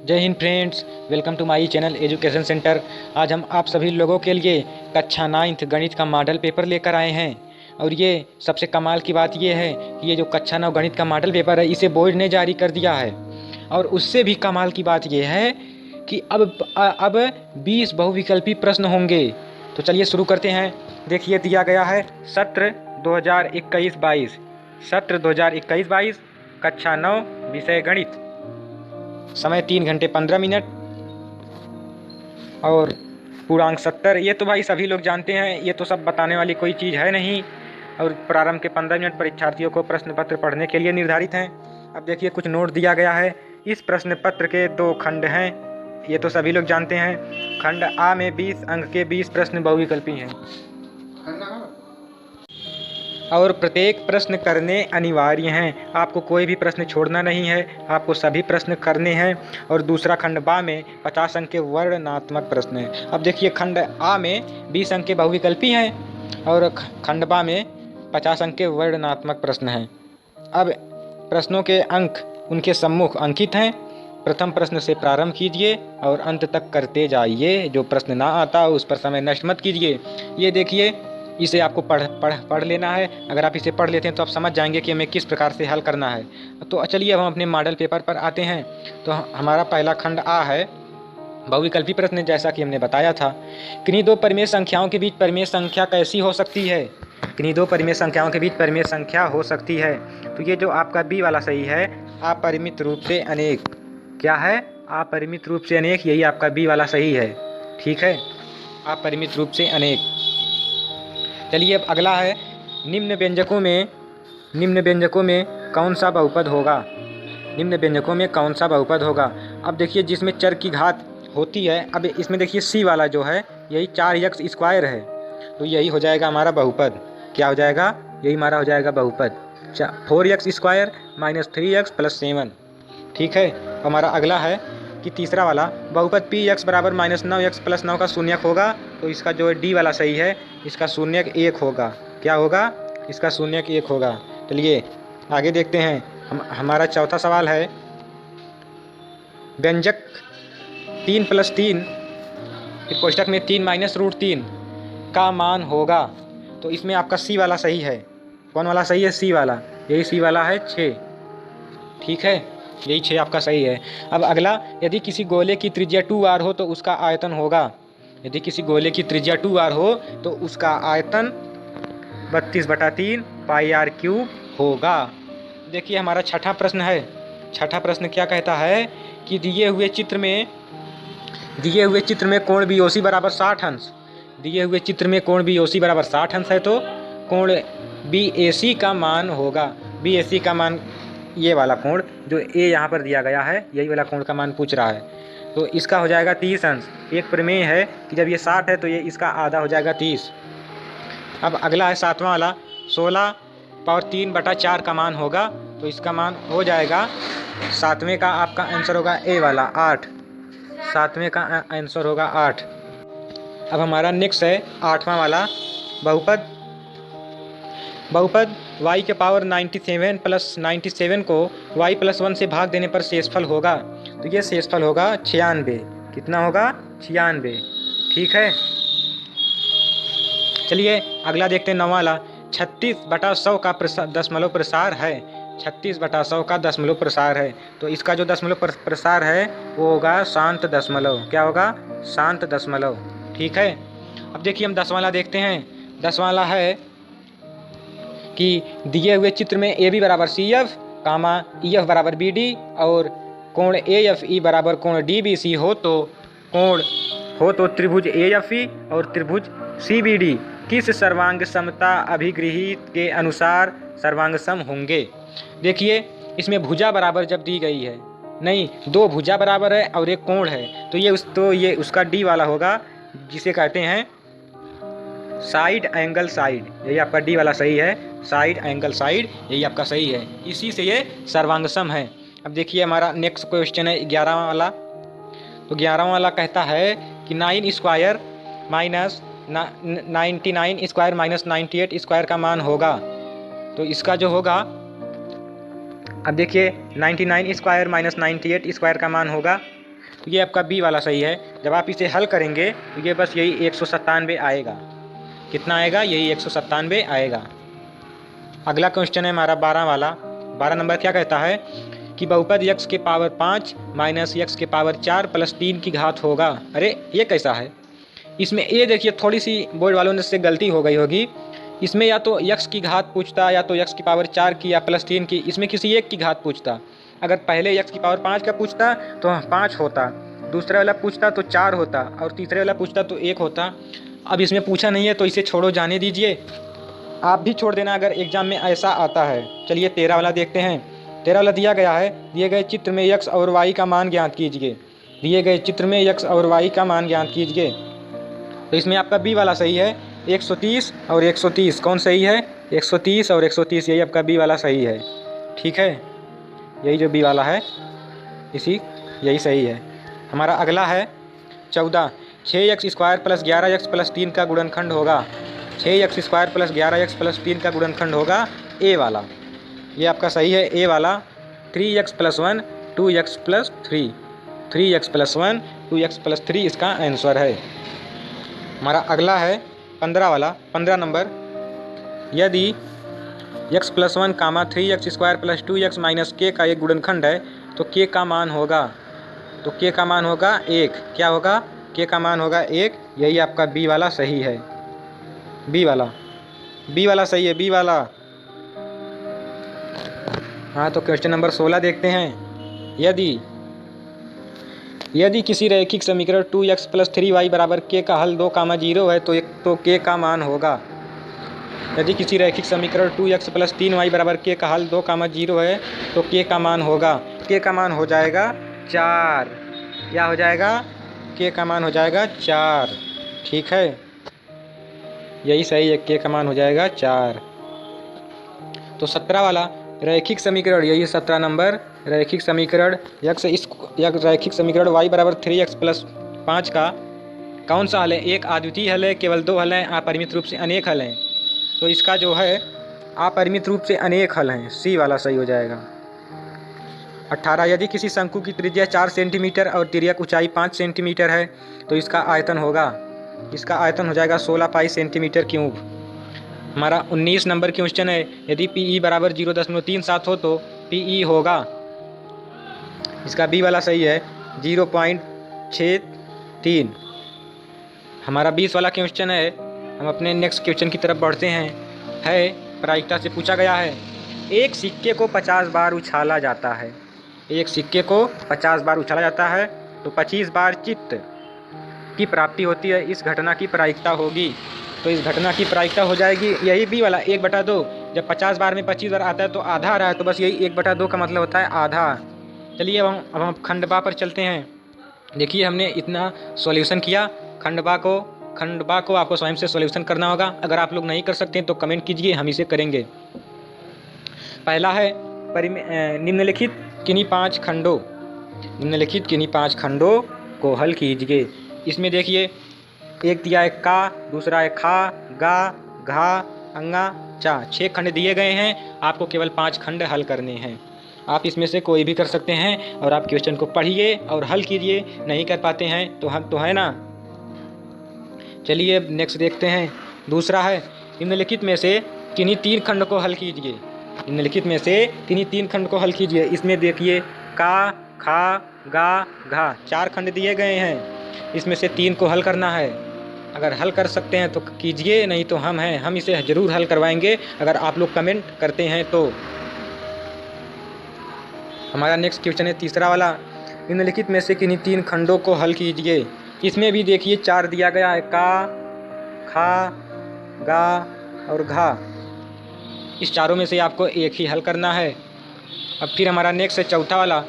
जय Hind friends, welcome to my channel education centre. आज हम आप सभी लोगों के लिए कक्षा 9th गणित का मॉडल पेपर लेकर आए हैं। और ये सबसे कमाल की बात ये है कि ये जो कक्षा 9 गणित का मॉडल पेपर है इसे बोर्ड ने जारी कर दिया है। और उससे भी कमाल की बात ये है कि अब 20 बहुविकल्पी प्रश्न होंगे। तो चलिए शुरू करते हैं। देखिए दिया गया है सत्र 2021-22, सत्र 2021-22 कक्षा 9 विषय गणित। समय 3 घंटे 15 मिनट और पूर्णांक 70। ये तो भाई सभी लोग जानते हैं, ये तो सब बताने वाली कोई चीज़ है नहीं। और प्रारंभ के 15 मिनट परीक्षार्थियों को प्रश्न पत्र पढ़ने के लिए निर्धारित हैं। अब देखिए कुछ नोट दिया गया है। इस प्रश्न पत्र के 2 खंड हैं, ये तो सभी लोग जानते हैं। खंड आ में 20 अंक के 20 प्रश्न बहुविकल्पी हैं और प्रत्येक प्रश्न करने अनिवार्य हैं। आपको कोई भी प्रश्न छोड़ना नहीं है, आपको सभी प्रश्न करने हैं। और दूसरा खंड बा में 50 अंक के वर्णनात्मक प्रश्न हैं। अब देखिए खंड आ में 20 अंक के बहुविकल्पी हैं और खंड बा में 50 अंक के वर्णनात्मक प्रश्न हैं। अब प्रश्नों के अंक उनके सम्मुख अंकित हैं। प्रथम प्रश्न से प्रारंभ कीजिए और अंत तक करते जाइए। जो प्रश्न ना आता उस पर समय नष्ट मत कीजिए। ये देखिए, इसे आपको पढ़ लेना है। अगर आप इसे पढ़ लेते हैं तो आप समझ जाएंगे कि हमें किस प्रकार से हल करना है। तो चलिए अब हम अपने मॉडल पेपर पर आते हैं। तो हमारा पहला खंड आ है बहुविकल्पी प्रश्न। जैसा कि हमने बताया था, किन्हीं 2 परिमेय संख्याओं के बीच परिमेय संख्या कैसी हो सकती है? किन्हीं 2 परिमेय संख्याओं के बीच परिमेय संख्या हो सकती है। तो ये जो आपका बी वाला सही है, अपरिमित रूप से अनेक। क्या है? अपरिमित रूप से अनेक। यही आपका बी वाला सही है। ठीक है, अपरिमित रूप से अनेक। चलिए अब अगला है, निम्न व्यंजकों में कौन सा बहुपद होगा? निम्न व्यंजकों में कौन सा बहुपद होगा? अब देखिए जिसमें चर की घात होती है। अब इसमें देखिए सी वाला जो है यही 4x² है, तो यही हो जाएगा हमारा बहुपद। क्या हो जाएगा? यही हमारा हो जाएगा बहुपद 4x² - 3x + 7। ठीक है। हमारा अगला है कि तीसरा वाला बहुपद px बराबर -9x + 9 का शून्यक होगा। तो इसका जो है डी वाला सही है, इसका शून्यक 1 होगा। क्या होगा? इसका शून्यक 1 होगा। चलिए आगे देखते हैं। हमारा चौथा सवाल है, व्यंजक 3 + 3 फिर कोष्टक में 3 - √3 का मान होगा। तो इसमें आपका सी वाला सही है। कौन वाला सही है? सी वाला। यही सी वाला है 6। ठीक है, यही 6 आपका सही है। अब अगला, यदि किसी गोले की त्रिज्या 2r हो तो उसका आयतन होगा। यदि किसी गोले की त्रिज्या 2r हो तो उसका आयतन 32/3 πr³ होगा। देखिए हमारा छठा प्रश्न है। छठा प्रश्न क्या कहता है कि दिए हुए चित्र में कोण BOC बराबर 60 अंश। दिए हुए चित्र में कोण BOC बराबर 60 अंश है तो कोण BAC का मान होगा। BAC का मान ये वाला कोण जो ए यहाँ पर दिया गया है, यही वाला कोण का मान पूछ रहा है। तो इसका हो जाएगा 30 अंश। एक प्रमेय है कि जब ये 60 है तो ये इसका आधा हो जाएगा 30। अब अगला है सातवां वाला, 16/3/4 का मान होगा। तो इसका मान हो जाएगा, सातवें का आपका आंसर होगा ए वाला 8। सातवें का आंसर होगा 8। अब हमारा नेक्स्ट है 8वां वाला, बहुपद y के पावर 97 + 97 को y + 1 से भाग देने पर शेषफल होगा। तो ये शेषफल होगा 96। कितना होगा? 96। ठीक है। चलिए अगला देखते हैं 9वां वाला, 36/100 का दशमलव प्रसार है। 36/100 का दशमलव प्रसार है। तो इसका जो दशमलव प्रसार है वो होगा शांत दशमलव। क्या होगा? शांत दशमलव। ठीक है। अब देखिए हम 10वां वाला देखते हैं। 10वां वाला है कि दिए हुए चित्र में AB बराबर CF, EF बराबर BD और कोण AFE बराबर कोण DBC हो तो त्रिभुज AFE और त्रिभुज CBD किस सर्वांग समता अभिगृहित के अनुसार सर्वांग सम होंगे? देखिए इसमें भुजा बराबर जब दी गई है, नहीं 2 भुजा बराबर है और एक कोण है, तो ये उसका डी वाला होगा, जिसे कहते हैं साइड एंगल साइड। यही आपका डी वाला सही है, साइड एंगल साइड, यही आपका सही है। इसी से ये सर्वांगसम है। अब देखिए हमारा नेक्स्ट क्वेश्चन है 11वां वाला। तो 11वां वाला कहता है कि 9² - 99² - 98² का मान होगा। तो इसका जो होगा, अब देखिए 99² - 98² का मान होगा तो ये आपका बी वाला सही है। जब आप इसे हल करेंगे तो ये बस यही 197 आएगा। कितना आएगा? यही 197 आएगा। अगला क्वेश्चन है हमारा 12 वाला। 12 नंबर क्या कहता है कि बहुपद x के पावर 5 माइनस x के पावर 4 प्लस 3 की घात होगा। अरे ये कैसा है? इसमें ये देखिए थोड़ी सी बोर्ड वालों ने से गलती हो गई होगी। इसमें या तो x की घात पूछता, या तो x की पावर 4 की या प्लस 3 की, इसमें किसी एक की घात पूछता। अगर पहले x की पावर 5 का पूछता तो 5 होता, दूसरा वाला पूछता तो 4 होता, और तीसरे वाला पूछता तो 1 होता। अब इसमें पूछा नहीं है तो इसे छोड़ो, जाने दीजिए। आप भी छोड़ देना अगर एग्जाम में ऐसा आता है। चलिए 13 वाला देखते हैं। 13 वाला दिया गया है, दिए गए चित्र में x और y का मान ज्ञात कीजिए। दिए गए चित्र में x और y का मान ज्ञात कीजिए। तो इसमें आपका बी वाला सही है, 130 और 130। कौन सही है? 130 और 130, यही आपका बी वाला सही है। ठीक है, यही जो बी वाला है यही सही है। हमारा अगला है 14। 6x² प्लस 11x प्लस 3 का गुणनखंड होगा। 6x² प्लस 11x प्लस 3 का गुणनखंड होगा ए वाला। ये आपका सही है, ए वाला। 3x plus 1 2x plus 3, 3x plus 1 2x plus 3 इसका आंसर है। हमारा अगला है 15 वाला। 15 नंबर, यदि x प्लस 1 कामा 3x² plus 2x minus k का एक गुणनखंड है तो k का मान होगा, तो k का मान होगा 1। क्या होगा? k का मान होगा 1। यही आपका बी वाला सही है। बी वाला सही है, बी वाला। हाँ, तो क्वेश्चन नंबर 16 देखते हैं। यदि किसी रैखिक समीकरण 2x प्लस 3y बराबर k का हल 2, 0 है तो k का मान होगा। यदि किसी रैखिक समीकरण 2x प्लस 3y बराबर k का हल 2, 0 है तो k का मान होगा, k का मान हो जाएगा 4। क्या हो जाएगा? k का मान हो जाएगा 4। ठीक है, यही सही है, k का मान हो जाएगा 4। तो 17 वाला रैखिक समीकरण, यही 17 नंबर रैखिक समीकरण रैखिक समीकरण y बराबर 3x प्लस 5 का कौन सा हल है? एक अद्वितीय हल है, केवल 2 हल हैं, अपरिमित रूप से अनेक हल हैं। तो इसका जो है अपरिमित रूप से अनेक हल हैं, सी वाला सही हो जाएगा। 18। यदि किसी शंकु की त्रिज्या 4 सेंटीमीटर और तिर्यक ऊंचाई 5 सेंटीमीटर है तो इसका आयतन हो जाएगा 16 पाई सेंटीमीटर क्यूब। हमारा 19 नंबर क्वेश्चन है। यदि PE बराबर 0.37 हो तो PE होगा, इसका बी वाला सही है, 0.63। हमारा 20 वाला क्वेश्चन है। हम अपने नेक्स्ट क्वेश्चन की तरफ बढ़ते हैं। प्रायिकता से पूछा गया है, एक सिक्के को 50 बार उछाला जाता है। एक सिक्के को 50 बार उछाला जाता है तो 25 बार चित्त की प्राप्ति होती है। इस घटना की प्रायिकता होगी, तो इस घटना की प्रायिकता हो जाएगी यही बी वाला 1/2। जब 50 बार में 25 बार आता है तो आधा आ रहा है, तो बस यही 1/2 का मतलब होता है आधा। चलिए अब हम खंडबा पर चलते हैं। देखिए हमने इतना सॉल्यूशन किया। खंडबा को आपको स्वयं से सॉल्यूशन करना होगा। अगर आप लोग नहीं कर सकते तो कमेंट कीजिए, हम इसे करेंगे। पहला है निम्नलिखित किन्हीं 5 खंडों को हल कीजिए। इसमें देखिए एक दिया है का, दूसरा है खा, गा, घा, अंगा, चा। 6 खंड दिए गए हैं, आपको केवल 5 खंड हल करने हैं। आप इसमें से कोई भी कर सकते हैं और आप क्वेश्चन को पढ़िए और हल कीजिए। नहीं कर पाते हैं तो हम तो है ना। चलिए नेक्स्ट देखते हैं। दूसरा है निम्नलिखित में से किन्हीं 3 खंड को हल कीजिए। निम्नलिखित में से किन्हीं 3 खंड को हल कीजिए। इसमें देखिए का, खा, गा, घा 4 खंड दिए गए हैं। इसमें से 3 को हल करना है। अगर हल कर सकते हैं तो कीजिए, नहीं तो हम इसे ज़रूर हल करवाएंगे अगर आप लोग कमेंट करते हैं तो। हमारा नेक्स्ट क्वेश्चन है तीसरा वाला, निम्नलिखित में से किन्हीं 3 खंडों को हल कीजिए। इसमें भी देखिए 4 दिया गया है, का, खा, गा और घा। इस चारों में से आपको एक ही हल करना है। अब फिर हमारा नेक्स्ट है चौथा वाला,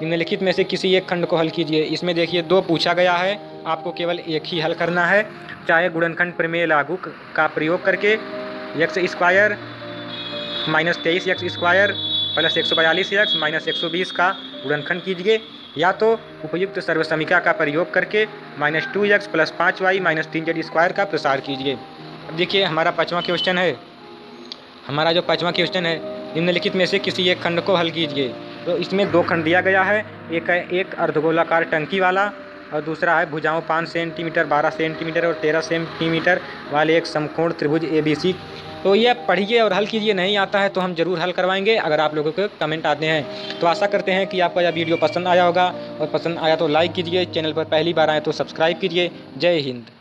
निम्नलिखित में से किसी एक खंड को हल कीजिए। इसमें देखिए 2 पूछा गया है, आपको केवल एक ही हल करना है, चाहे गुणनखंड प्रमेय लागू का प्रयोग करके। x² minus 23x² plus 142x minus 120 का गुणनखंड कीजिए, या तो उपयुक्त सर्वसमीका का प्रयोग करके -2x plus 5y minus 3z² का प्रसार कीजिए। अब देखिए हमारा 5वां क्वेश्चन है। निम्नलिखित में से किसी एक खंड को हल कीजिए। तो इसमें 2 खंड दिया गया है, एक है एक अर्धगोलाकार टंकी वाला और दूसरा है भुजाओं 5 सेंटीमीटर, 12 सेंटीमीटर और 13 सेंटीमीटर वाले एक समकोण त्रिभुज ABC। तो ये पढ़िए और हल कीजिए, नहीं आता है तो हम ज़रूर हल करवाएंगे अगर आप लोगों के कमेंट आते हैं। तो आशा करते हैं कि आपको यह वीडियो पसंद आया होगा, और पसंद आया तो लाइक कीजिए, चैनल पर पहली बार आए तो सब्सक्राइब कीजिए। जय हिंद।